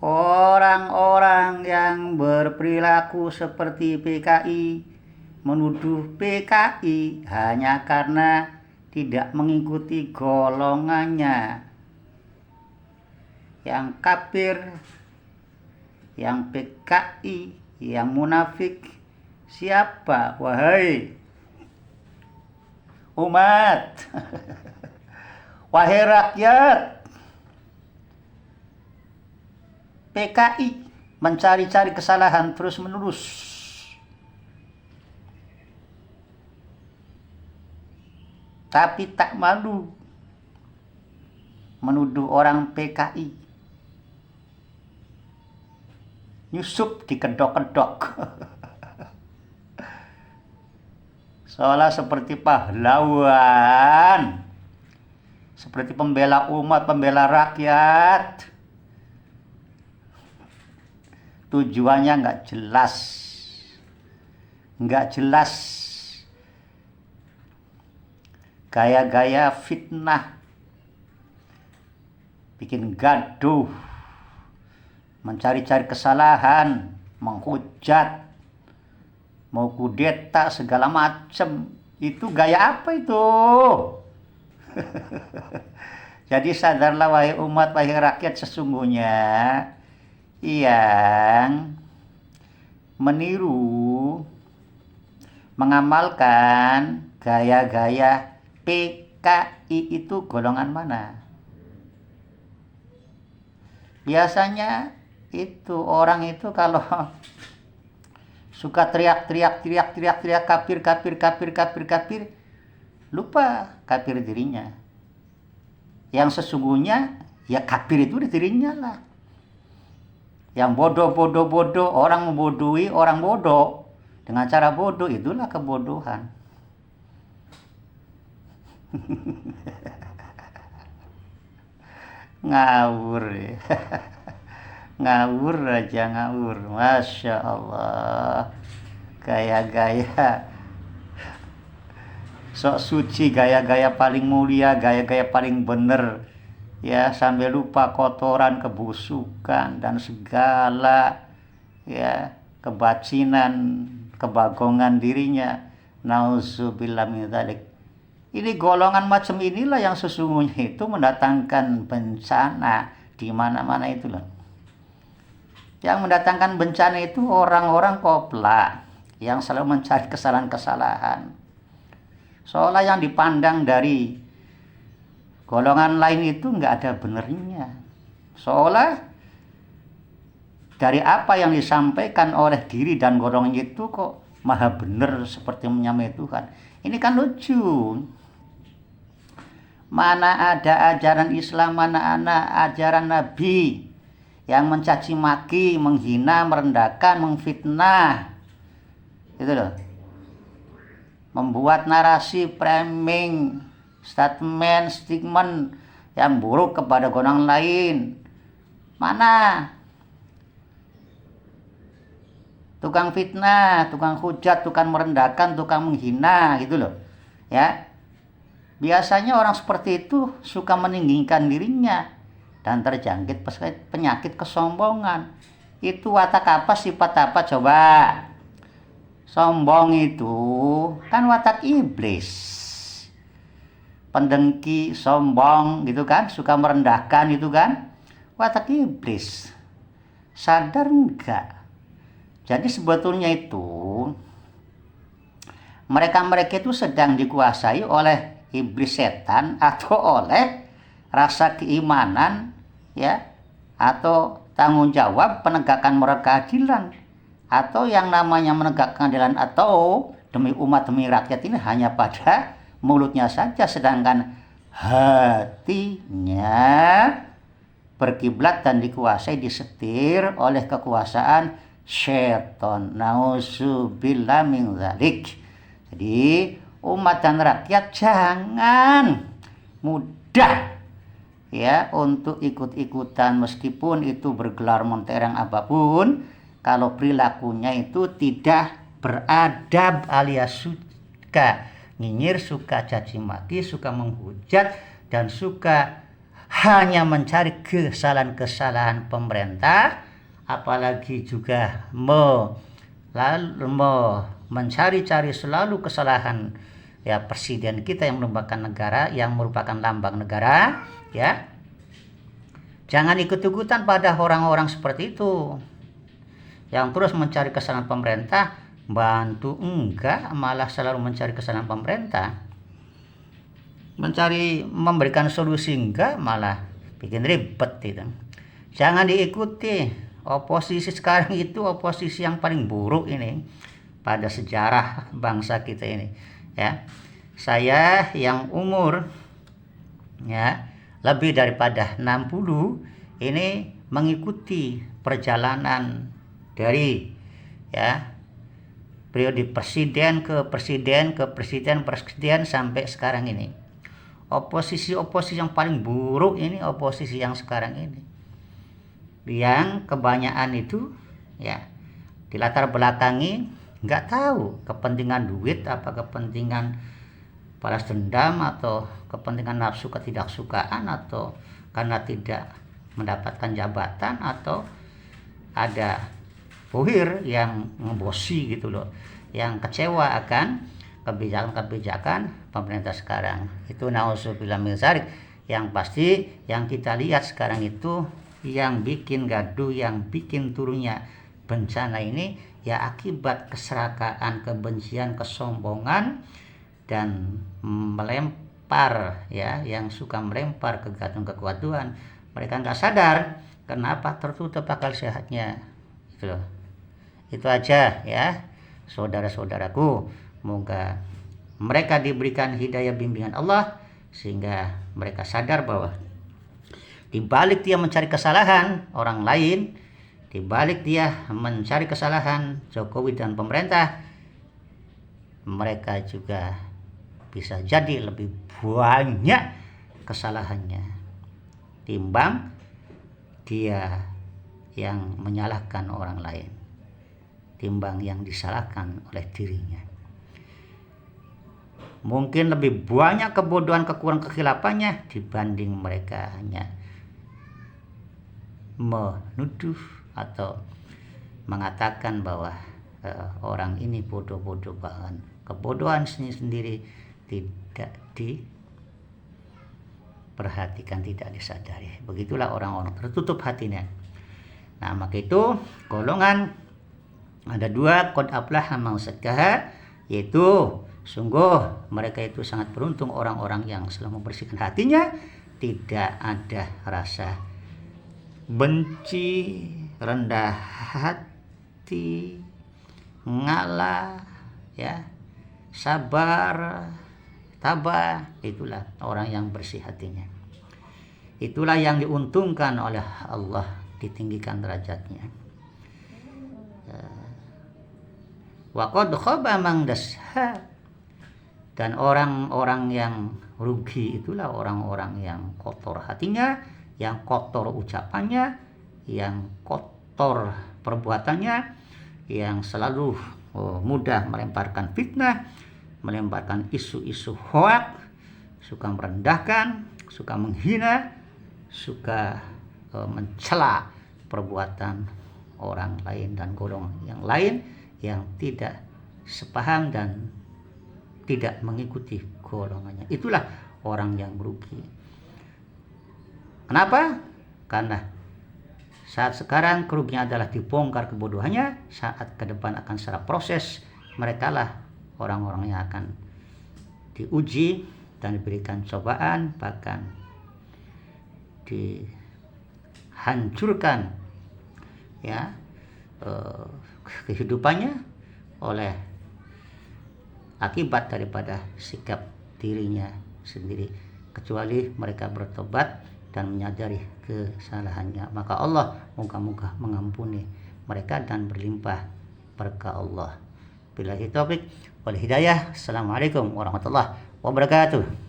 Orang-orang yang berperilaku seperti PKI menuduh PKI hanya karena tidak mengikuti golongannya. Yang kafir, yang PKI, yang munafik, siapa? Wahai umat, wahai rakyat, PKI mencari-cari kesalahan terus-menerus. Tapi tak malu menuduh orang PKI. Nyusup dikedok-kedok. Seolah seperti pahlawan. Seperti pembela umat, pembela rakyat. Tujuannya nggak jelas, gaya-gaya fitnah, bikin gaduh, mencari-cari kesalahan, menghujat, mau kudeta segala macam. Itu gaya apa itu? Jadi sadarlah wahai umat, wahai rakyat, sesungguhnya yang meniru, mengamalkan gaya-gaya PKI itu golongan mana? Biasanya itu orang itu kalau suka teriak kafir, lupa kafir dirinya. Yang sesungguhnya ya kafir itu di dirinya lah. Yang bodoh, orang membodohi orang bodoh dengan cara bodoh, itulah kebodohan. Ngawur ya. Ngawur aja, ngawur. Masya Allah. Gaya-gaya sok suci, gaya-gaya paling mulia, gaya-gaya paling bener. Ya, sampai lupa kotoran, kebusukan, dan segala ya kebacinan, kebagongan dirinya. Nauzubillah min dzalik. Ini golongan macam inilah yang sesungguhnya itu mendatangkan bencana di mana-mana itu loh. Yang mendatangkan bencana itu orang-orang kopla yang selalu mencari kesalahan-kesalahan. Seolah yang dipandang dari golongan lain itu nggak ada benernya. Seolah dari apa yang disampaikan oleh diri dan golongan itu kok maha benar seperti menyamai Tuhan. Ini kan lucu. Mana ada ajaran Islam, mana ada ajaran Nabi yang mencaci maki, menghina, merendahkan, memfitnah. Gitu loh. Membuat narasi framing, statement yang buruk kepada golongan lain. Mana? Tukang fitnah, tukang hujat, tukang merendahkan, tukang menghina, gitu loh. Ya. Biasanya orang seperti itu suka meninggikan dirinya dan terjangkit penyakit kesombongan. Itu watak apa, sifat apa coba? Sombong itu kan watak iblis. Pendengki, sombong gitu kan, suka merendahkan itu kan watak iblis. Sadar enggak? Jadi sebetulnya itu mereka itu sedang dikuasai oleh iblis setan atau oleh rasa keimanan ya, atau tanggung jawab penegakan moral keadilan, atau yang namanya menegakkan keadilan atau demi umat demi rakyat ini hanya pada mulutnya saja, sedangkan hatinya berkiblat dan dikuasai, disetir oleh kekuasaan syaitan. Nauzubillah min dzalik. Jadi umat dan rakyat jangan mudah ya untuk ikut-ikutan meskipun itu bergelar montereng apapun, kalau perilakunya itu tidak beradab alias suka nyinyir, suka caci maki, suka menghujat, dan suka hanya mencari kesalahan-kesalahan pemerintah, apalagi juga mencari-cari selalu kesalahan ya presiden kita yang merupakan negara, yang merupakan lambang negara, ya. Jangan ikut-ikutan pada orang-orang seperti itu yang terus mencari kesalahan pemerintah, bantu enggak, malah selalu mencari kesalahan pemerintah. Memberikan solusi enggak, malah bikin ribet itu. Jangan diikuti. Oposisi sekarang itu oposisi yang paling buruk ini pada sejarah bangsa kita ini, ya. Saya yang umur ya lebih daripada 60 ini mengikuti perjalanan dari ya periode presiden ke presiden sampai sekarang ini. Oposisi yang paling buruk ini oposisi yang sekarang ini, yang kebanyakan itu ya dilatar belakangi nggak tahu kepentingan duit, apa kepentingan balas dendam, atau kepentingan nafsu ketidaksukaan, atau karena tidak mendapatkan jabatan, atau ada puhir yang ngebosi gitu loh, yang kecewa akan kebijakan-kebijakan pemerintah sekarang. Itu nauzubillah min dzalik. Yang pasti yang kita lihat sekarang itu yang bikin gaduh, yang bikin turunnya bencana ini ya akibat keserakaan, kebencian, kesombongan, dan melempar ya, yang suka melempar kegaduhan. Mereka nggak sadar kenapa tertutup akal sehatnya gitu loh. Itu aja ya saudara-saudaraku, semoga mereka diberikan hidayah bimbingan Allah sehingga mereka sadar bahwa di balik dia mencari kesalahan orang lain, di balik dia mencari kesalahan Jokowi dan pemerintah, mereka juga bisa jadi lebih banyak kesalahannya timbang dia yang menyalahkan orang lain, timbang yang disalahkan oleh dirinya. Mungkin lebih banyak kebodohan, kekurangan, kekhilafahnya dibanding mereka hanya menuduh atau mengatakan bahwa orang ini bodoh-bodoh, bahkan kebodohan sendiri tidak diperhatikan, tidak disadari. Begitulah orang-orang tertutup hatinya. Nah, maka itu golongan ada dua, qad aflaha man zakkaha, yaitu sungguh mereka itu sangat beruntung orang-orang yang selalu membersihkan hatinya, tidak ada rasa benci, rendah hati, ngalah, ya, sabar, tabah. Itulah orang yang bersih hatinya. Itulah yang diuntungkan oleh Allah, ditinggikan derajatnya. Wa qad khaba man dasha, dan orang-orang yang rugi itulah orang-orang yang kotor hatinya, yang kotor ucapannya, yang kotor perbuatannya, yang selalu mudah melemparkan fitnah, melemparkan isu-isu hoak, suka merendahkan, suka menghina, suka mencela perbuatan orang lain dan golongan yang lain yang tidak sepaham dan tidak mengikuti golongannya. Itulah orang yang merugi. Kenapa? Karena saat sekarang kerugian adalah dibongkar kebodohannya, saat ke depan akan secara proses mereka lah orang-orang yang akan diuji dan diberikan cobaan, bahkan dihancurkan ya kehidupannya oleh akibat daripada sikap dirinya sendiri, kecuali mereka bertobat dan menyadari kesalahannya. Maka Allah moga-moga mengampuni mereka dan berlimpah berkah Allah. Billahi taufik wal hidayah. Assalamualaikum warahmatullahi wabarakatuh.